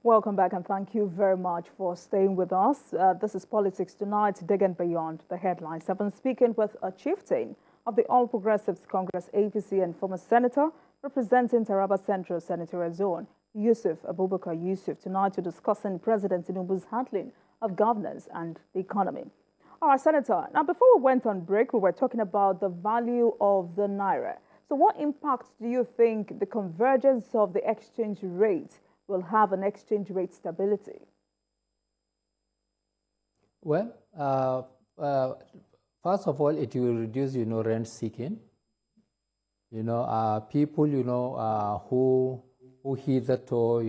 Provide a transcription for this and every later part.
Welcome back and thank you very much for staying with us. This is Politics Tonight, digging beyond the headlines. I've been speaking with a chieftain of the All Progressives Congress APC and former senator representing Taraba Central Senatorial Zone, Yusuf Abubakar Yusuf, tonight to discussing President Tinubu's handling of governance and the economy. All right, Senator, now before we went on break, we were talking about the value of the Naira. So what impact do you think the convergence of the exchange rate will have on exchange rate stability? Well, first of all, it will reduce, rent seeking. People, who hitherto,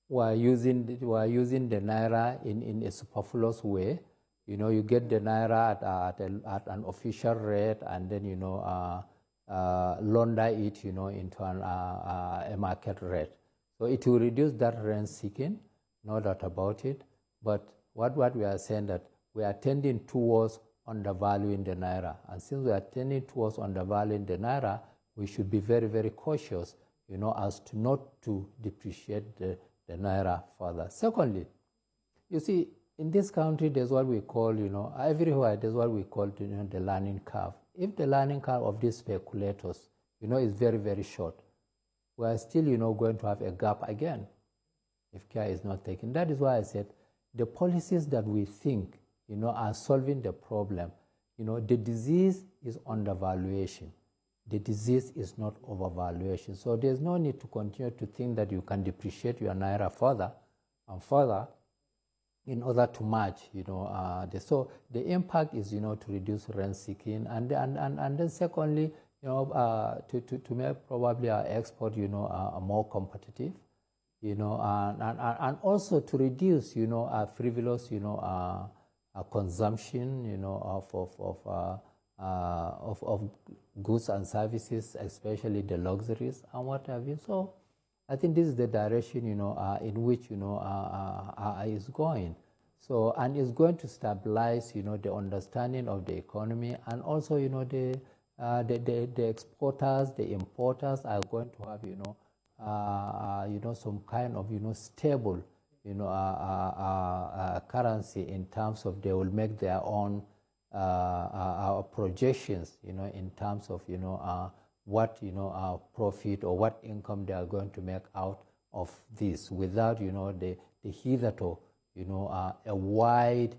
were using the Naira in a superfluous way. You get the Naira at an official rate, and then, launder it, into a market rate. So it will reduce that rent seeking, no doubt about it. But what we are saying that we are tending towards undervaluing the Naira. And since we are tending towards undervaluing the Naira, we should be very, very cautious, as to not to depreciate the Naira further. Secondly, you see, in this country, there's what we call, everywhere, there's what we call, the learning curve. If the learning curve of these speculators, is very, very short, we are still, going to have a gap again if care is not taken. That is why I said the policies that we think, are solving the problem, the disease is undervaluation. The disease is not overvaluation. So there's no need to continue to think that you can depreciate your Naira further and further in order to match, so the impact is, to reduce rent seeking, and then secondly, to make probably our export, more competitive, and also to reduce, our frivolous, consumption, of goods and services, especially the luxuries and what have you. So I think this is the direction, in which, is going. So, and it's going to stabilize, the understanding of the economy, and also, the exporters, the importers are going to have, some kind of, stable, currency in terms of they will make their own projections, in terms of, what profit or what income they are going to make out of this, without the hitherto a wide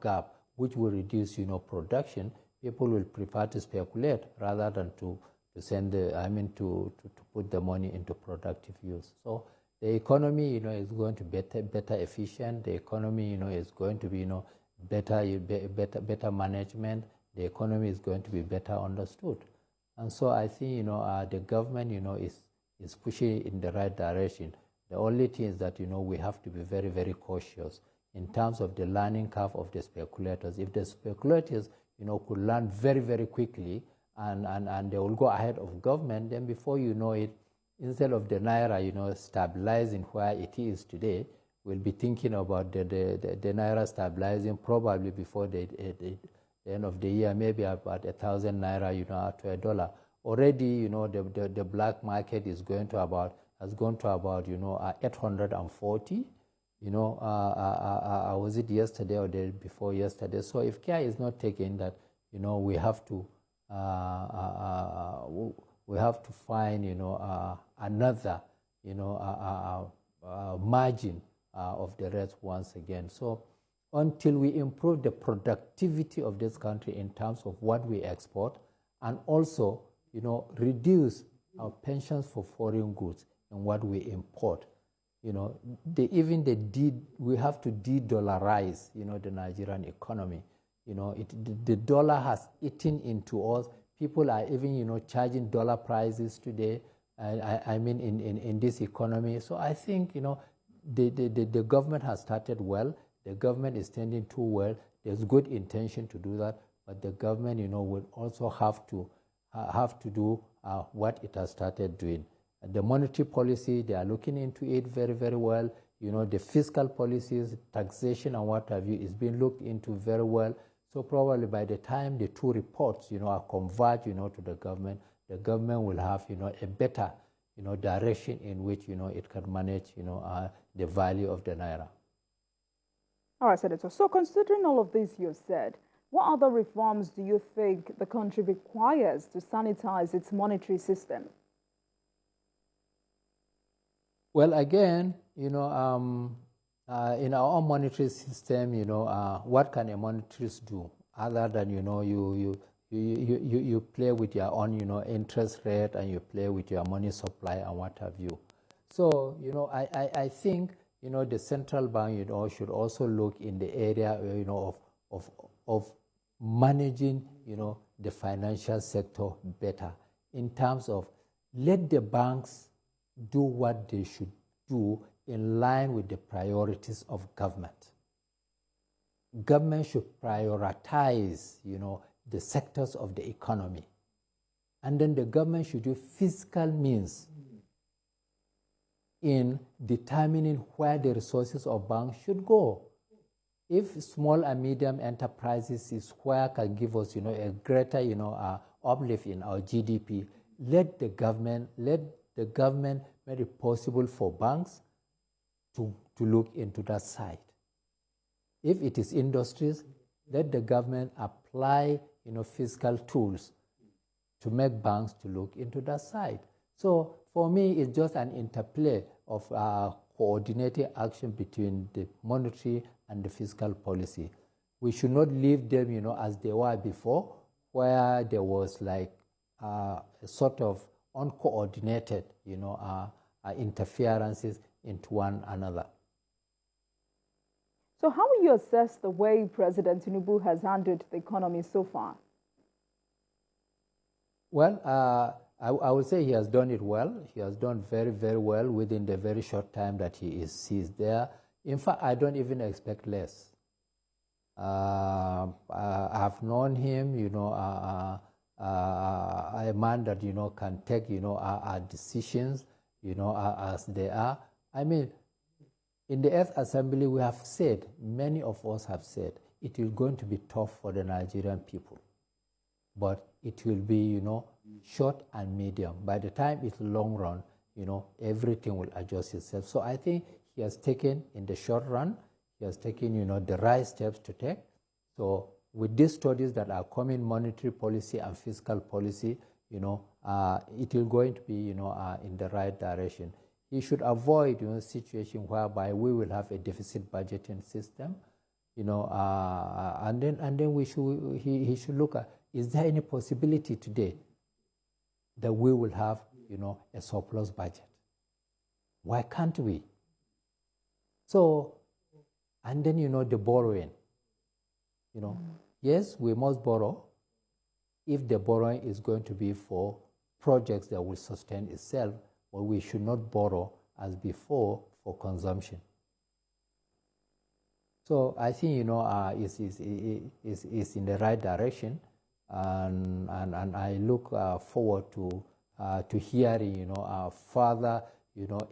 gap, which will reduce production. People will prefer to speculate rather than to send to put the money into productive use. So the economy is going to be better efficient. The economy is going to be better management. The economy is going to be better understood. And so I think, the government, is pushing in the right direction. The only thing is that, we have to be very, very cautious in terms of the learning curve of the speculators. If the speculators, could learn very, very quickly and they will go ahead of government, then before you know it, instead of the Naira, stabilizing where it is today, we'll be thinking about the Naira stabilizing probably before the end of the year, maybe about 1,000 Naira, to $1. Already, the black market is going to has gone to about, 840. Was it yesterday or the day before yesterday? So if care is not taken, that, we have to find, another, margin of the rest once again. So until we improve the productivity of this country in terms of what we export, and also, reduce our pensions for foreign goods and what we import, we have to de-dollarize, the Nigerian economy. The dollar has eaten into us. People are even, charging dollar prices today. In this economy. So I think, the government has started well. The government is tending too well. There's good intention to do that, but the government, will also have to do what it has started doing. The monetary policy, they are looking into it very, very well. The fiscal policies, taxation and what have you, is being looked into very well. So probably by the time the two reports, are converged, to the government will have, a better, direction in which, it can manage, the value of the naira. All right, Senator. So considering all of this you said, what other reforms do you think the country requires to sanitize its monetary system? Well, again, in our own monetary system, what can a monetarist do other than, you play with your own, interest rate, and you play with your money supply and what have you. So, I think, the central bank, should also look in the area, of managing, the financial sector better in terms of let the banks do what they should do in line with the priorities of government. Government should prioritize, the sectors of the economy. And then the government should use fiscal means in determining where the resources of banks should go. If small and medium enterprises is where can give us, a greater, uplift in our GDP, let the government make it possible for banks to look into that side. If it is industries, let the government apply, fiscal tools to make banks to look into that side. So for me, it's just an interplay of coordinated action between the monetary and the fiscal policy. We should not leave them, as they were before, where there was like a sort of uncoordinated, interferences into one another. So how will you assess the way President Tinubu has handled the economy so far? Well, I would say he has done it well. He has done very, very well within the very short time that he is there. In fact, I don't even expect less. I've known him, a man that, can take, our decisions, as they are. I mean, in the Earth Assembly, we have said, many of us have said, it is going to be tough for the Nigerian people. But it will be, short and medium. By the time it's long run, everything will adjust itself. So I think he has taken, in the short run, he has taken, the right steps to take. So with these studies that are coming, monetary policy and fiscal policy, it will going to be, in the right direction. He should avoid, situation whereby we will have a deficit budgeting system, and then he should look at, is there any possibility today that we will have, a surplus budget? Why can't we? So, and then, the borrowing, yes, we must borrow if the borrowing is going to be for projects that will sustain itself, but we should not borrow as before for consumption. So I think, is in the right direction. And I look forward to hearing, further,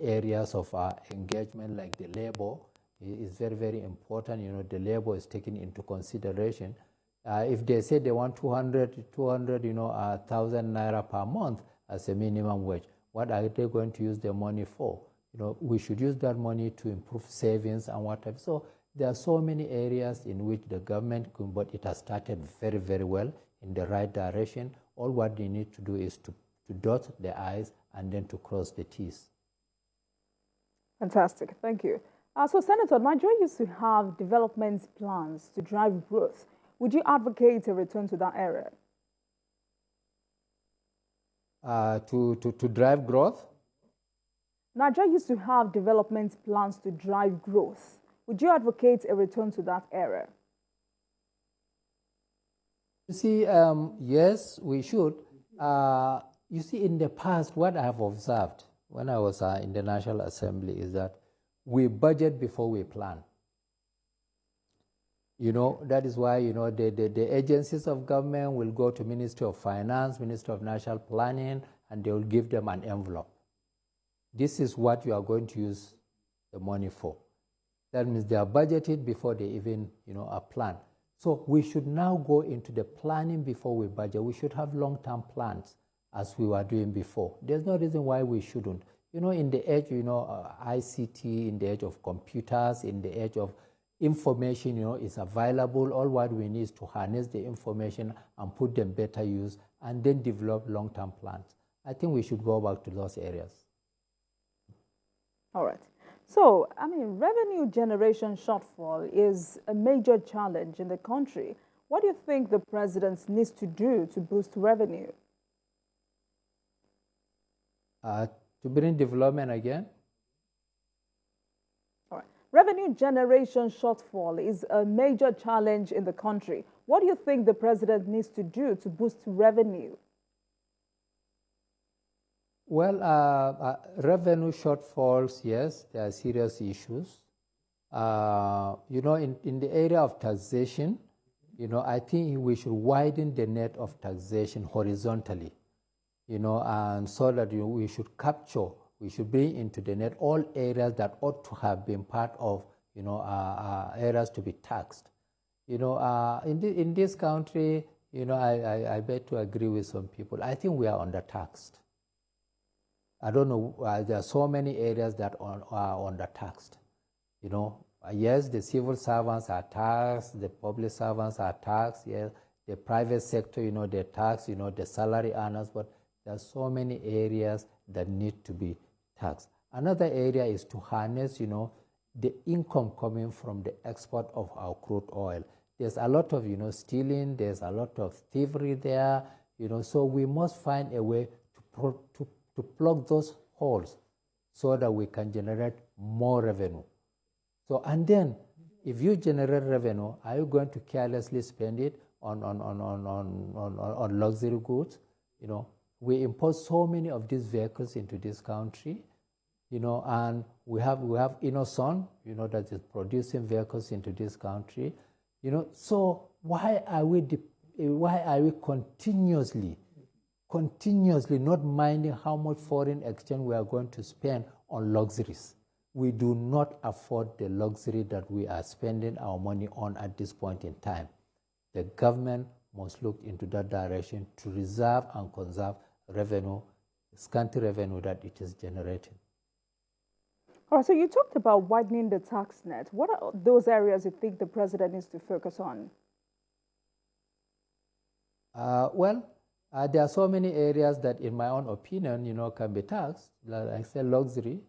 areas of engagement like the labor is very, very important. The labor is taken into consideration. If they say they want 200,000 naira per month as a minimum wage, what are they going to use the money for? We should use that money to improve savings and whatever. So there are so many areas in which the government could, but it has started very, very well in the right direction. All what they need to do is to dot the I's and then to cross the T's. Fantastic. Thank you. So, Senator, Nigeria used to have development plans to drive growth. Would you advocate a return to that era? To drive growth? Nigeria used to have development plans to drive growth. Would you advocate a return to that era? You see, yes, we should. You see, in the past, what I have observed when I was in the National Assembly is that we budget before we plan. That is why, the agencies of government will go to Ministry of Finance, Ministry of National Planning, and they will give them an envelope. This is what you are going to use the money for. That means they are budgeted before they even, are planned. So we should now go into the planning before we budget. We should have long-term plans. as we were doing before. There's no reason why we shouldn't. In the age, ICT, in the age of computers, in the age of information, is available. All what we need is to harness the information and put them better use, and then develop long-term plans. I think we should go back to those areas. All right. So, revenue generation shortfall is a major challenge in the country. What do you think the president needs to do to boost revenue? To bring development again? All right. Revenue generation shortfall is a major challenge in the country. What do you think the president needs to do to boost revenue? Well, revenue shortfalls, yes, there are serious issues. In the area of taxation, I think we should widen the net of taxation horizontally, and so that we should capture, we should bring into the net all areas that ought to have been part of, areas to be taxed. In this country, I bet to agree with some people. I think we are undertaxed. I don't know, there are so many areas that are undertaxed. Yes, the civil servants are taxed, the public servants are taxed, yes, the private sector, they're taxed, the salary earners, but there are so many areas that need to be taxed. Another area is to harness, the income coming from the export of our crude oil. There's a lot of, stealing, there's a lot of thievery there, so we must find a way to plug those holes so that we can generate more revenue. So, and then, if you generate revenue, are you going to carelessly spend it on luxury goods? We import so many of these vehicles into this country, and we have Ethos, that is producing vehicles into this country, So why are we continuously not minding how much foreign exchange we are going to spend on luxuries? We do not afford the luxury that we are spending our money on at this point in time. The government must look into that direction to reserve and conserve revenue, scanty revenue that it is generating. All right, so you talked about widening the tax net. What are those areas you think the president needs to focus on? There are so many areas that, in my own opinion, can be taxed. Like I said, luxury,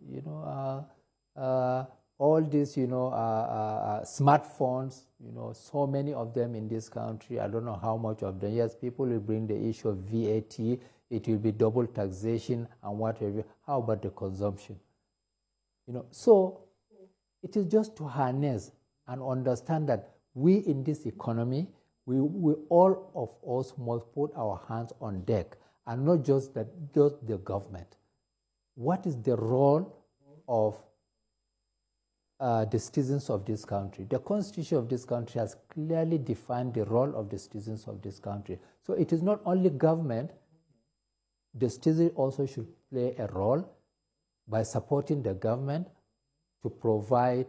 all these, smartphones, so many of them in this country. I don't know how much of them. Yes, people will bring the issue of VAT. It will be double taxation and whatever. How about the consumption? So it is just to harness and understand that we in this economy, we all of us must put our hands on deck, and not just the government. What is the role of the citizens of this country? The Constitution of this country has clearly defined the role of the citizens of this country. So it is not only government, the citizen also should play a role by supporting the government to provide,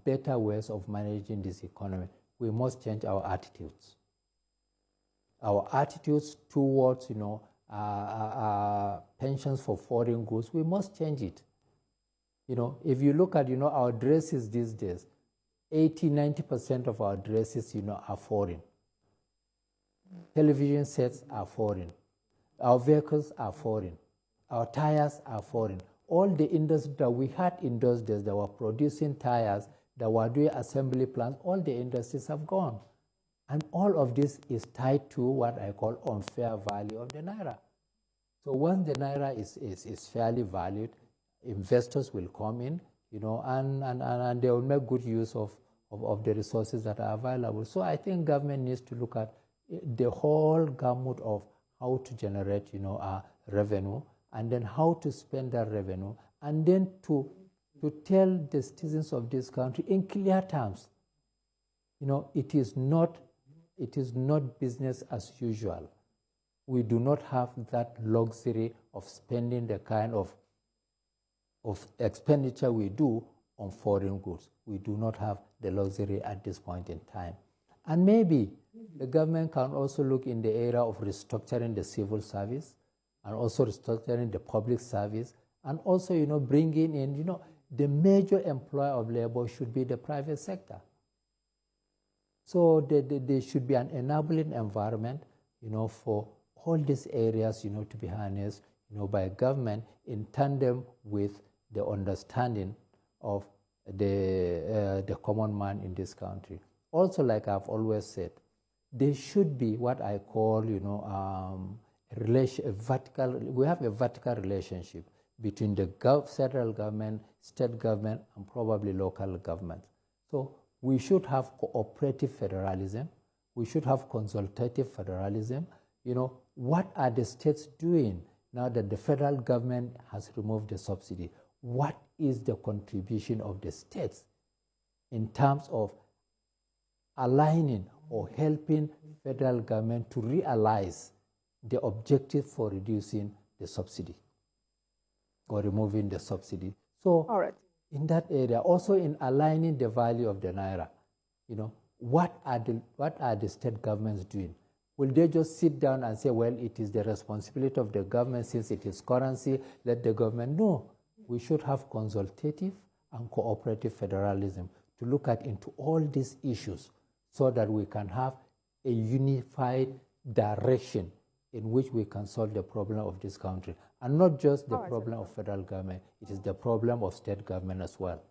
better ways of managing this economy. We must change our attitudes. Our attitudes towards, pensions for foreign goods, we must change it. If you look at, our dresses these days, 80–90% of our dresses, are foreign. Television sets are foreign. Our vehicles are foreign. Our tires are foreign. All the industries that we had in those days that were producing tires, that were doing assembly plants, all the industries have gone. And all of this is tied to what I call unfair value of the Naira. So once the Naira is fairly valued, investors will come in, and they will make good use of the resources that are available. So I think government needs to look at the whole gamut of how to generate, revenue, and then how to spend that revenue, and then to tell the citizens of this country in clear terms, it is not business as usual. We do not have that luxury of spending the kind of expenditure we do on foreign goods. We do not have the luxury at this point in time. And maybe the government can also look in the area of restructuring the civil service. and also restructuring the public service, and also, bringing in, the major employer of labor should be the private sector. So there should be an enabling environment, for all these areas, to be harnessed, by government in tandem with the understanding of the common man in this country. Also, like I've always said, there should be what I call, we have a vertical relationship between the federal government, state government, and probably local governments. So we should have cooperative federalism. We should have consultative federalism. What are the states doing now that the federal government has removed the subsidy? What is the contribution of the states in terms of aligning or helping federal government to realize the objective for reducing the subsidy or removing the subsidy? So all right, in that area, also in aligning the value of the naira, what are the state governments doing? Will they just sit down and say, well, it is the responsibility of the government since it is currency, let the government? No, we should have consultative and cooperative federalism to look at into all these issues so that we can have a unified direction in which we can solve the problem of this country. And not just the problem of federal government, it is the problem of state government as well.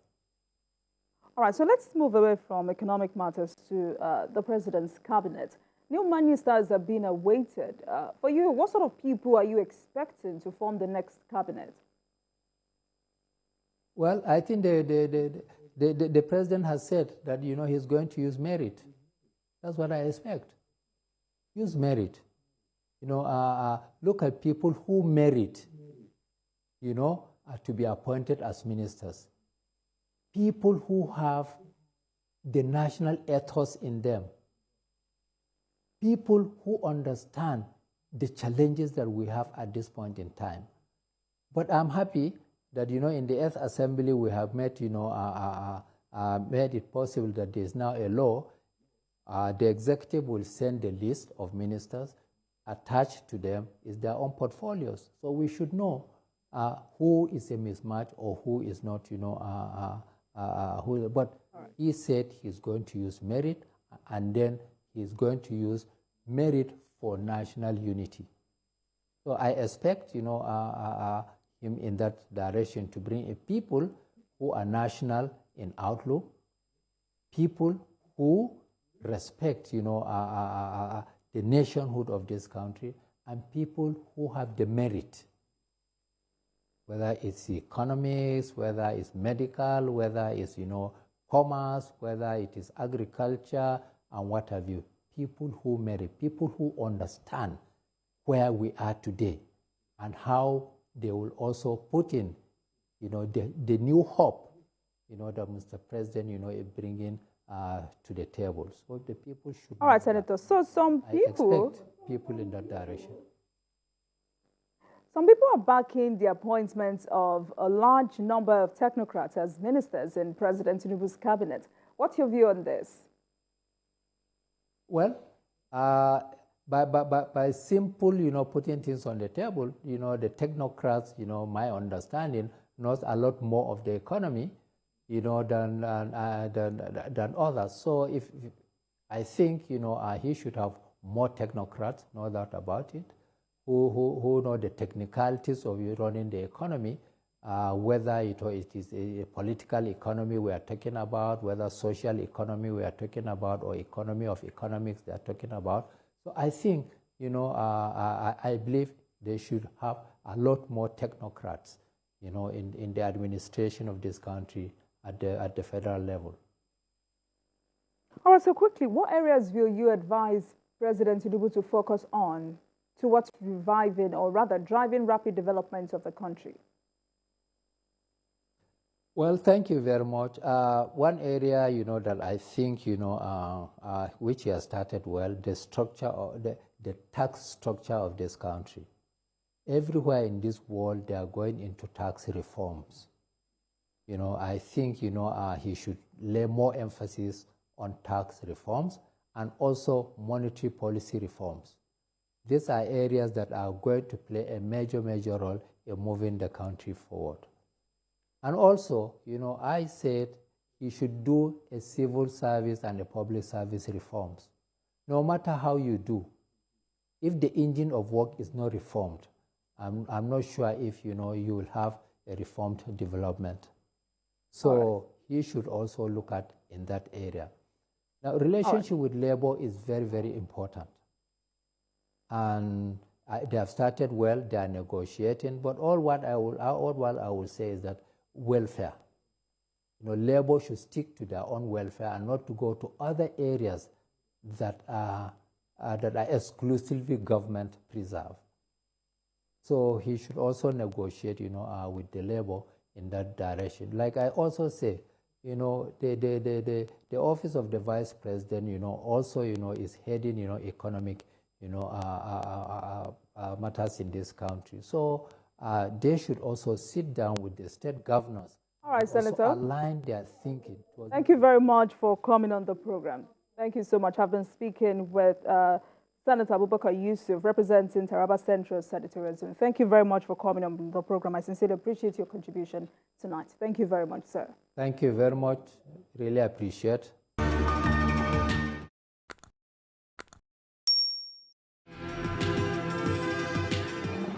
All right, so let's move away from economic matters to the president's cabinet. New ministers are being awaited. For you, what sort of people are you expecting to form the next cabinet? Well, I think the president has said that, he's going to use merit. That's what I expect. Use merit. Look at people who merit, to be appointed as ministers. People who have the national ethos in them. People who understand the challenges that we have at this point in time. But I'm happy that, in the Earth Assembly, we have made, made it possible that there is now a law. The executive will send the list of ministers. Attached to them is their own portfolios. So we should know who is a mismatch or who is not, but he said he's going to use merit, and then he's going to use merit for national unity. So I expect, him in that direction to bring in people who are national in outlook, people who respect, the nationhood of this country, and people who have the merit, whether it's economics, whether it's medical, whether it's, commerce, whether it is agriculture, and what have you. People who merit, people who understand where we are today and how they will also put in, the new hope, that Mr. President, is bringing to the table. So the people should. All right, Senator. So some people. I expect people in that direction. Some people are backing the appointment of a large number of technocrats as ministers in President Tinubu's cabinet. What's your view on this? Well, by simple, putting things on the table, the technocrats, my understanding, knows a lot more of the economy, than others. So if I think, he should have more technocrats, no doubt about it, who know the technicalities of running the economy, whether it is a political economy we are talking about, whether social economy we are talking about, or economy of economics they are talking about. So I think, I believe they should have a lot more technocrats, in the administration of this country at the federal level. All right, so quickly, what areas will you advise President Tinubu to focus on towards reviving, or rather driving, rapid development of the country? Well, thank you very much. One area, that I think, which he has started well, the structure of the tax structure of this country. Everywhere in this world, they are going into tax reforms. I think, he should lay more emphasis on tax reforms and also monetary policy reforms. these are areas that are going to play a major role in moving the country forward. And also, I said you should do a civil service and a public service reforms. No matter how you do, if the engine of work is not reformed, I'm not sure if you will have a reformed development. So he should also look at in that area. Now, relationship with labor is very important. And they have started well, they are negotiating, but all what I will say is that welfare. Labor should stick to their own welfare and not to go to other areas that are exclusively government preserved. So he should also negotiate, with the labor in that direction. Like I also say, the office of the vice president, also, is heading, economic, matters in this country. So they should also sit down with the state governors. All right, Senator. Align their thinking. Thank you very much for coming on the program. Thank you so much. I've been speaking with Senator Abubakar Yusuf, representing Taraba Central Senatorial Zone. Thank you very much for coming on the program. I sincerely appreciate your contribution tonight. Thank you very much, sir. Thank you very much. Really appreciate.